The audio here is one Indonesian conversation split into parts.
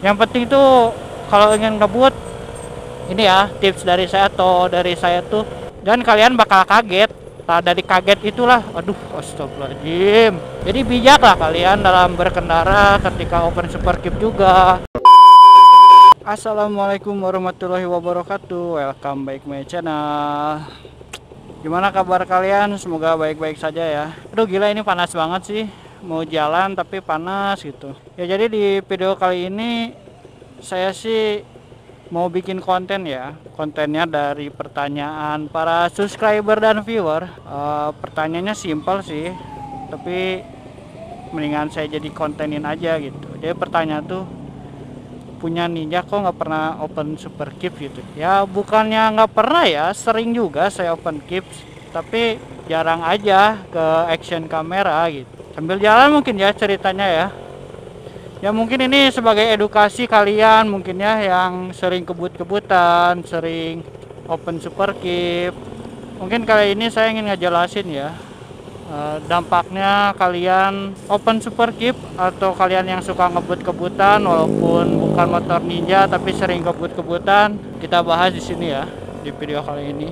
Yang penting tuh kalau ingin ngebut, ini ya tips dari saya atau dari saya tuh, dan kalian bakal kaget. Nah, dari kaget itulah, aduh, astagfirullahaladzim. Jadi bijak lah kalian dalam berkendara ketika open superkip juga. Assalamualaikum warahmatullahi wabarakatuh. Welcome back my channel. Gimana kabar kalian? Semoga baik-baik saja ya. Aduh gila, ini panas banget sih. Mau jalan tapi panas gitu. Ya jadi di video kali ini saya sih mau bikin konten ya. Kontennya dari pertanyaan para subscriber dan viewer. Pertanyaannya simpel sih, tapi mendingan saya jadi kontenin aja gitu. Jadi pertanyaan tuh, punya Ninja kok nggak pernah open superkip gitu. Ya bukannya nggak pernah ya, sering juga saya open kip, tapi jarang aja ke action kamera gitu. Sambil jalan mungkin ya ceritanya ya. Ya mungkin ini sebagai edukasi kalian mungkin ya, yang sering kebut-kebutan, sering open superkip. Mungkin kali ini saya ingin ngejelasin ya, dampaknya kalian open superkip atau kalian yang suka ngebut-kebutan walaupun bukan motor Ninja tapi sering kebut-kebutan. Kita bahas di sini ya di video kali ini.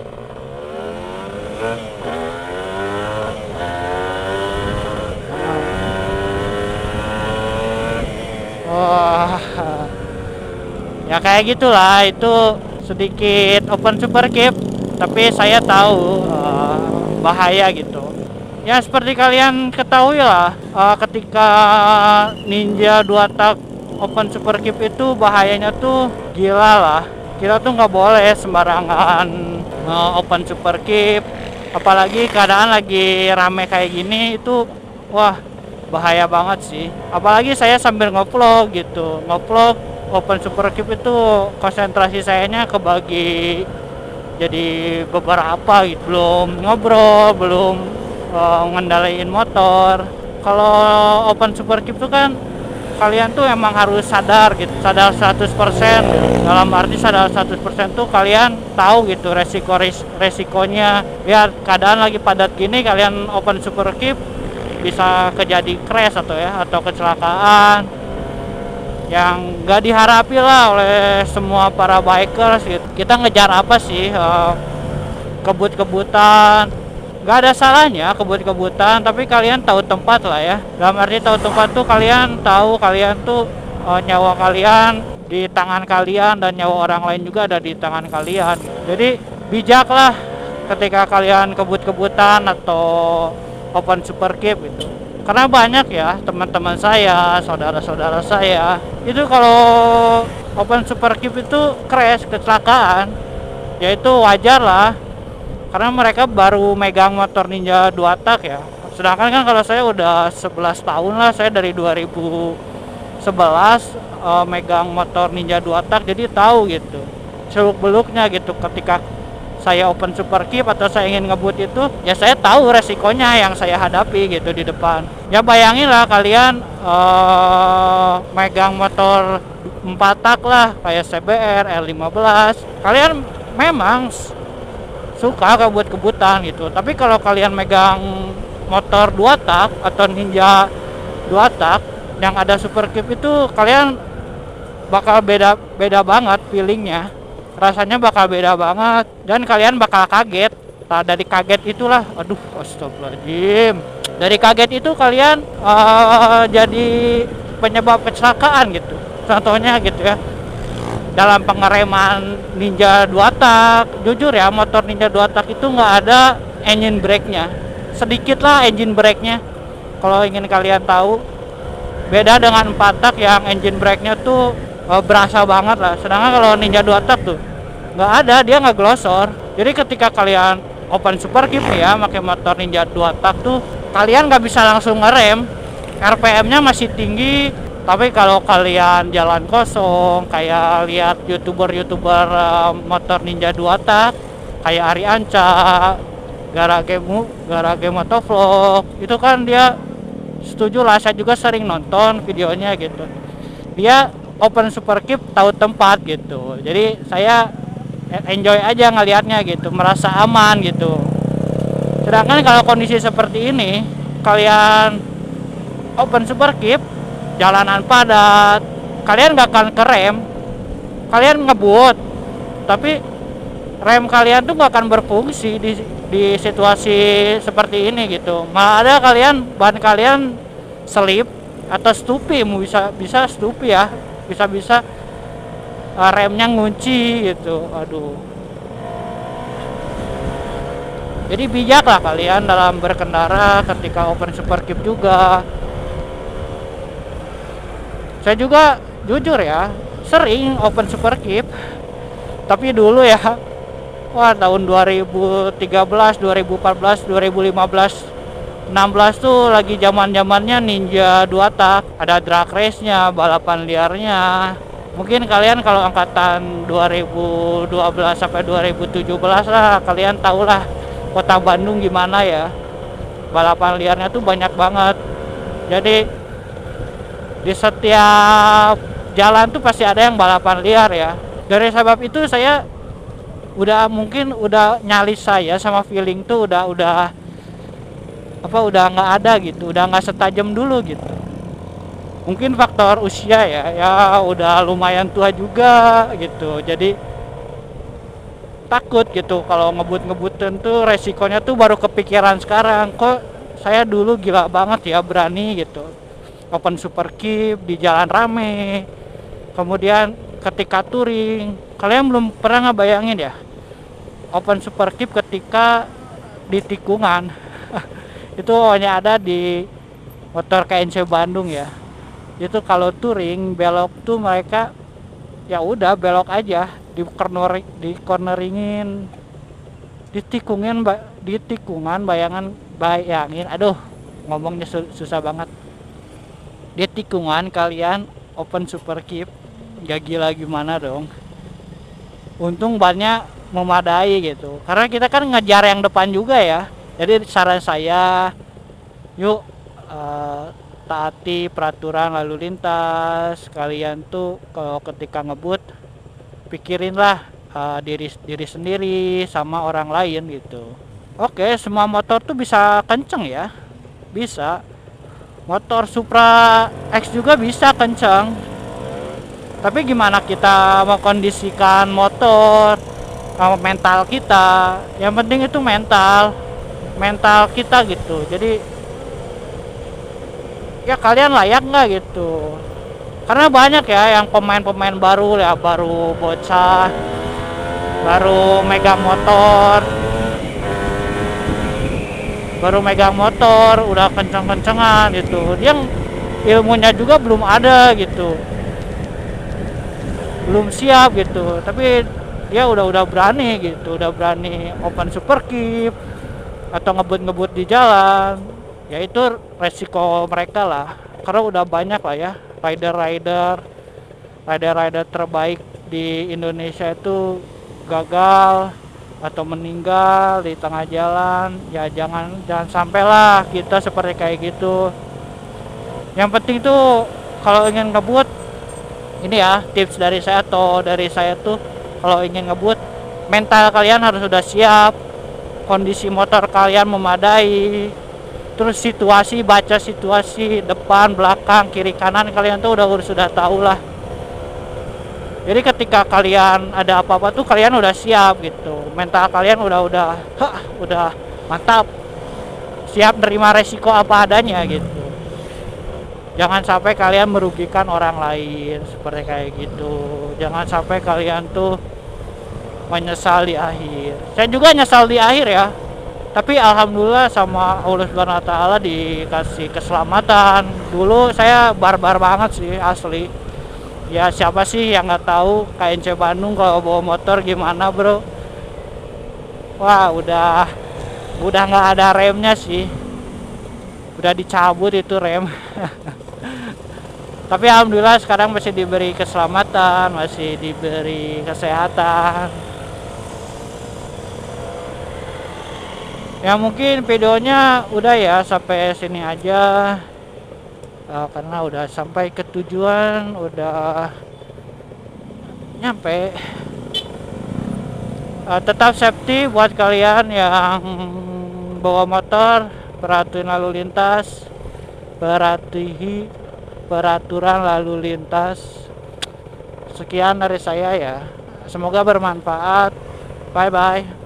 Wah, ya kayak gitulah, itu sedikit open superkip tapi saya tahu bahaya gitu. Ya seperti kalian ketahui lah, ketika Ninja 2 tak open superkip itu bahayanya tuh gila lah. Kita tuh nggak boleh sembarangan open superkip, apalagi keadaan lagi rame kayak gini. Itu wah bahaya banget sih. Apalagi saya sambil ngevlog gitu, ngevlog open superkip itu konsentrasi sayanya kebagi jadi beberapa gitu, belum ngobrol, belum ngendaliin motor. Kalau open superkip tuh kan kalian tuh emang harus sadar gitu, sadar 100%. Dalam arti sadar 100% tuh kalian tahu gitu resikonya. Ya keadaan lagi padat gini, kalian open superkip bisa kejadi crash atau kecelakaan yang nggak diharapi lah oleh semua para bikers gitu. Kita ngejar apa sih? Kebut-kebutan. Nggak ada salahnya kebut-kebutan, tapi kalian tahu tempat lah ya. Dalam arti tahu tempat tuh kalian tahu kalian tuh nyawa kalian di tangan kalian dan nyawa orang lain juga ada di tangan kalian. Jadi bijaklah ketika kalian kebut-kebutan atau open superkip gitu. Karena banyak ya teman-teman saya, saudara-saudara saya itu kalau open superkip itu crash, kecelakaan, ya itu wajar lah, karena mereka baru megang motor Ninja 2 tak ya. Sedangkan kan kalau saya udah 11 tahun lah, saya dari 2011 megang motor Ninja 2 tak, jadi tahu gitu seluk-beluknya gitu. Ketika saya open superkip atau saya ingin ngebut itu, ya saya tahu resikonya yang saya hadapi gitu di depan. Ya bayangin lah kalian megang motor 4 tak lah kayak CBR, R15, kalian memang suka kebut-kebutan gitu. Tapi kalau kalian megang motor 2 tak atau Ninja 2 tak yang ada superkip itu, kalian bakal beda banget feelingnya. Rasanya bakal beda banget dan kalian bakal kaget. Nah, dari kaget itulah, aduh astagfirullahaladzim, dari kaget itu kalian jadi penyebab kecelakaan gitu. Contohnya gitu ya, dalam pengereman Ninja 2 tak, jujur ya motor Ninja 2 tak itu nggak ada engine brake-nya, sedikit lah engine brake-nya. Kalau ingin kalian tahu, beda dengan 4 tak yang engine brake-nya tuh berasa banget lah. Sedangkan kalau Ninja 2 tak tuh nggak ada, dia nggak glosor. Jadi ketika kalian open superkip ya pakai motor Ninja 2 tak tuh, kalian nggak bisa langsung ngerem, RPM-nya masih tinggi. Tapi kalau kalian jalan kosong, kayak lihat youtuber motor Ninja 2 tak kayak Ari Anca, Garage Motovlog, itu kan dia, setuju lah, saya juga sering nonton videonya gitu. Dia open superkip tahu tempat gitu. Jadi saya enjoy aja ngelihatnya gitu, merasa aman gitu. Sedangkan kalau kondisi seperti ini, kalian open superkip, jalanan padat, kalian nggak akan kerem, kalian ngebut, tapi rem kalian tuh nggak akan berfungsi di situasi seperti ini gitu. Malah ada kalian ban kalian selip atau stupi, bisa stupi ya, bisa remnya ngunci gitu. Aduh. Jadi bijaklah kalian dalam berkendara ketika open superkeep juga. Saya juga jujur ya, sering open superkeep. Tapi dulu ya, wah tahun 2013, 2014, 2015, 16 tuh lagi zaman-zamannya Ninja 2 tak, ada drag race-nya, balapan liarnya. Mungkin kalian kalau angkatan 2012 sampai 2017 lah, kalian tahulah Kota Bandung gimana ya. Balapan liarnya tuh banyak banget. Jadi di setiap jalan tuh pasti ada yang balapan liar ya. Dari sebab itu saya mungkin nyali saya sama feeling tuh udah nggak ada gitu, udah nggak setajam dulu gitu. Mungkin faktor usia ya udah lumayan tua juga gitu, jadi takut gitu kalau ngebut-ngebutin tuh resikonya tuh baru kepikiran sekarang. Kok saya dulu gila banget ya berani gitu open superkeep di jalan rame. Kemudian ketika touring, kalian belum pernah ngebayangin ya open superkeep ketika di tikungan. Itu hanya ada di motor KNC Bandung ya. Itu kalau touring belok tuh mereka ya udah belok aja, di corneringin, di tikungan, bayangin, aduh ngomongnya susah banget. Di tikungan kalian open superkeep, gak gila gimana dong. Untung bannya memadai gitu, karena kita kan ngejar yang depan juga ya. Jadi saran saya, yuk taati peraturan lalu lintas. Kalian tuh kalau ketika ngebut, pikirinlah diri sendiri sama orang lain gitu. Oke, semua motor tuh bisa kenceng ya, bisa. Motor Supra X juga bisa kenceng. Tapi gimana kita mengkondisikan motor sama mental kita? Yang penting itu mental kita gitu. Jadi ya kalian layak nggak gitu, karena banyak ya yang pemain baru ya, baru bocah, baru megang motor udah kenceng-kencengan gitu. Yang ilmunya juga belum ada gitu, belum siap gitu, tapi dia udah berani gitu, udah berani open superkeep atau ngebut di jalan. Ya itu resiko mereka lah, karena udah banyak lah ya rider terbaik di Indonesia itu gagal atau meninggal di tengah jalan. Ya jangan sampailah kita seperti kayak gitu. Yang penting tuh kalau ingin ngebut, ini ya tips dari saya tuh, kalau ingin ngebut, mental kalian harus sudah siap, kondisi motor kalian memadai, terus baca situasi depan, belakang, kiri, kanan kalian tuh sudah tahu lah. Jadi ketika kalian ada apa-apa tuh kalian udah siap gitu, mental kalian udah mantap, siap nerima resiko apa adanya gitu. Jangan sampai kalian merugikan orang lain seperti kayak gitu. Jangan sampai kalian tuh menyesal di akhir. Saya juga nyesal di akhir ya, tapi alhamdulillah sama Allah Subhanahu wa taala dikasih keselamatan. Dulu saya barbar banget sih asli. Ya siapa sih yang nggak tahu KNC Bandung kalau bawa motor gimana, bro? Wah, udah nggak ada remnya sih. Udah dicabut itu rem. Tapi alhamdulillah sekarang masih diberi keselamatan, masih diberi kesehatan. Ya mungkin videonya udah ya sampai sini aja, karena udah sampai ke tujuan, udah nyampe. Tetap safety buat kalian yang bawa motor, perhatian lalu lintas, peraturan lalu lintas. Sekian dari saya ya. Semoga bermanfaat. Bye bye.